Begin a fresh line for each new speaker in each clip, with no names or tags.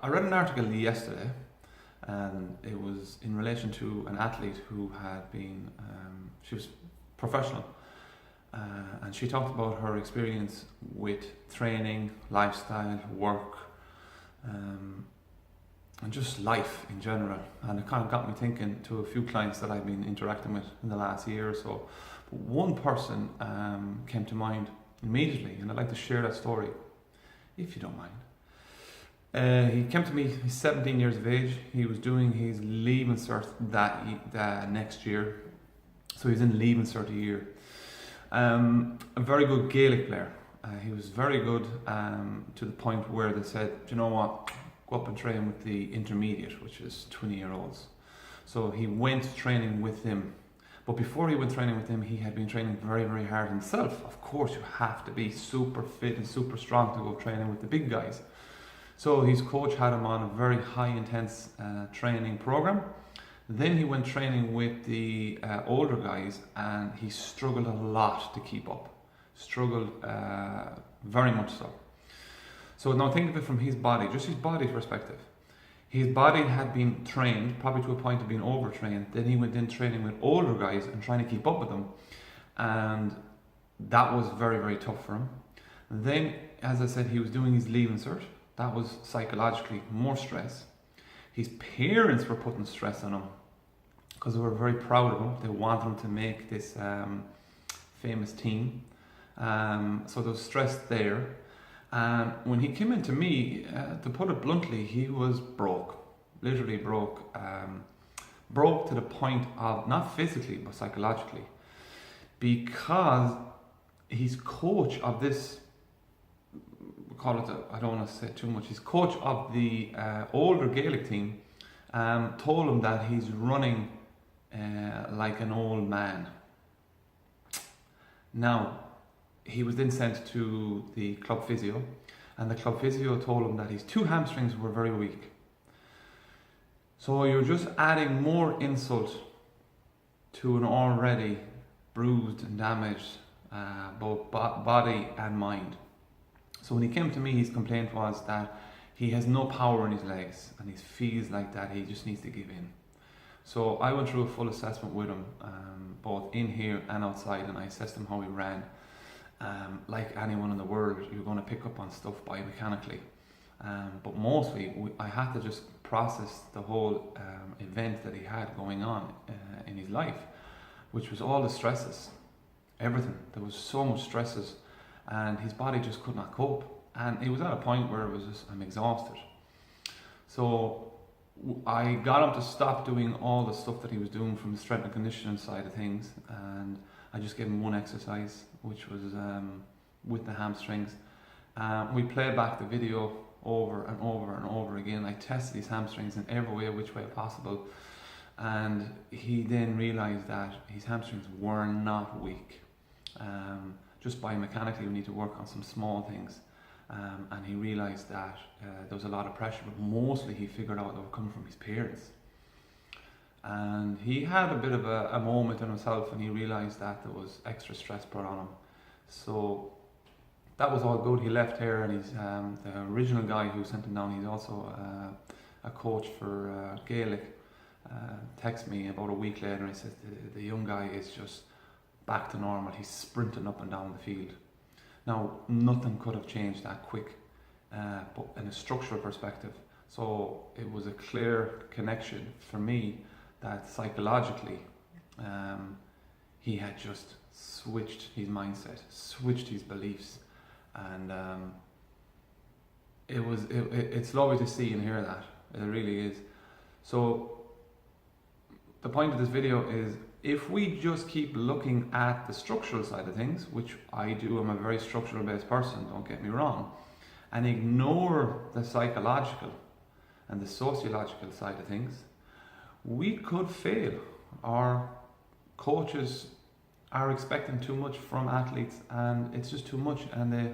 I read an article yesterday, and it was in relation to an athlete who had been, she was professional, and she talked about her experience with training, lifestyle, work, and just life in general. And it kind of got me thinking to a few clients that I've been interacting with in the last year or so. But one person came to mind immediately, and I'd like to share that story, if you don't mind. He came to me, he's 17 years of age. He was doing his leaving cert that next year. So he's in leaving cert a year. A very good Gaelic player. He was very good to the point where they said, you know what, go up and train with the intermediate, which is 20-year-olds. So he went training with him. But before he went training with him, he had been training very, very hard himself. Of course, you have to be super fit and super strong to go training with the big guys. So his coach had him on a very high intense training program. Then he went training with the older guys, and he struggled a lot to keep up. Struggled very much so. So now think of it from his body, just his body's perspective. His body had been trained, probably to a point of being overtrained. Then he went in training with older guys and trying to keep up with them. And that was very, very tough for him. And then, as I said, he was doing his leaving cert. That was psychologically more stress. His parents were putting stress on him because they were very proud of him. They wanted him to make this famous team. So there was stress there. And when he came into me, to put it bluntly, he was broke. Literally broke. Broke to the point of, not physically, but psychologically. Because his coach of this, call it, I don't want to say too much, his coach of the older Gaelic team told him that he's running like an old man. Now, he was then sent to the club physio, and the club physio told him that his two hamstrings were very weak. So you're just adding more insult to an already bruised and damaged both body and mind. So when he came to me, his complaint was that he has no power in his legs, and he feels like that he just needs to give in. So I went through a full assessment with him, both in here and outside, and I assessed him how he ran. Like anyone in the world, you're going to pick up on stuff biomechanically. But mostly, I had to just process the whole event that he had going on in his life, which was all the stresses, everything. There was so much stresses, and his body just could not cope. And it was at a point where it was just, I'm exhausted. So I got him to stop doing all the stuff that he was doing from the strength and conditioning side of things, and I just gave him one exercise, which was with the hamstrings. We played back the video over and over and over again. I tested his hamstrings in every way, which way possible, and he then realized that his hamstrings were not weak. Just biomechanically, we need to work on some small things. And he realized that there was a lot of pressure, but mostly he figured out they were coming from his parents. And he had a bit of a moment in himself, and he realized that there was extra stress put on him. So that was all good. He left here, and he's the original guy who sent him down. He's also a coach for Gaelic. Texted me about a week later, and he said the young guy is just back to normal. He's sprinting up and down the field. Now, nothing could have changed that quick, but in a structural perspective. So it was a clear connection for me that psychologically he had just switched his mindset, switched his beliefs, and it's lovely to see and hear that. It really is. So the point of this video is, if we just keep looking at the structural side of things, which I do, I'm a very structural based person, don't get me wrong, and ignore the psychological and the sociological side of things, we could fail. Our coaches are expecting too much from athletes, and it's just too much, and they,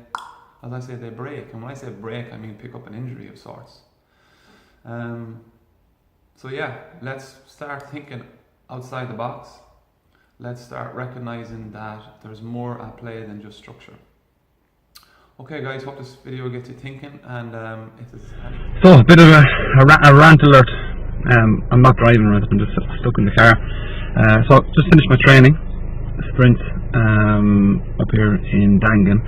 as I say, they break. And when I say break, I mean pick up an injury of sorts. So yeah, let's start thinking outside the box. Let's start recognizing that there's more at play than just structure. Okay guys, hope this video gets you thinking, and if there's any...
So, a bit of a rant alert. I'm not driving around, I'm just stuck in the car. So, just finished my training, sprint, up here in Dangan.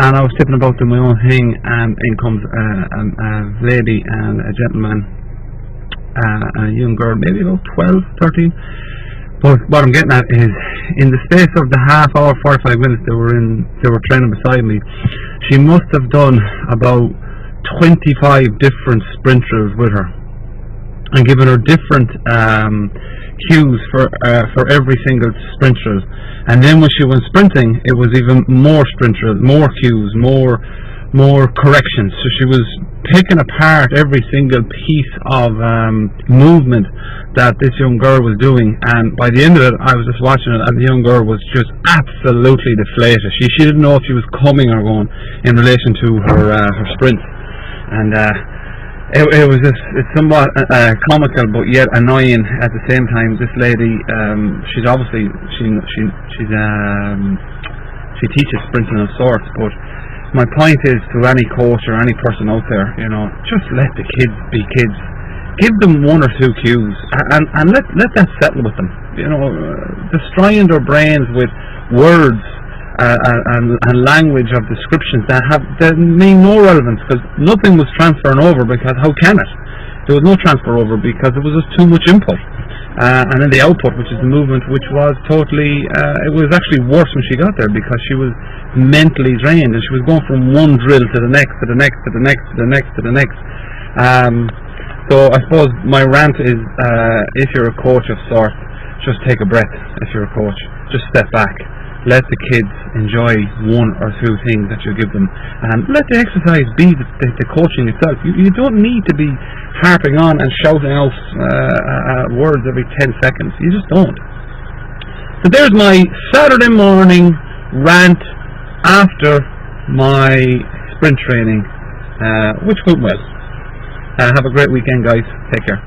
And I was tipping about doing my own thing, and in comes a lady and a gentleman, a young girl, maybe about 12, 13. But what I'm getting at is, in the space of the half hour, 45 minutes they were training beside me, she must have done about 25 different sprint drills with her, and given her different cues for every single sprint drill. And then when she went sprinting, it was even more sprint drills, more cues, more corrections. So she was picking apart every single piece of movement that this young girl was doing, and by the end of it I was just watching it, and the young girl was just absolutely deflated. She didn't know if she was coming or going in relation to her sprints, and it was just, it's somewhat comical but yet annoying at the same time. This lady, she's obviously she teaches sprinting of sorts, but my point is to any coach or any person out there, you know, just let the kids be kids. Give them one or two cues, and let that settle with them. You know, destroying their brains with words and language of descriptions that mean no relevance, because nothing was transferring over. Because how can it? There was no transfer over because it was just too much input. And then the output, which is the movement, which was totally, it was actually worse when she got there, because she was mentally drained, and she was going from one drill to the next, to the next, to the next, to the next, to the next. So I suppose my rant is, if you're a coach of sorts, just take a breath. If you're a coach, just step back. Let the kids enjoy one or two things that you give them, and let the exercise be the coaching itself. You don't need to be harping on and shouting out words every 10 seconds. You just don't. So there's my Saturday morning rant after my sprint training, which went well. Have a great weekend, guys. Take care.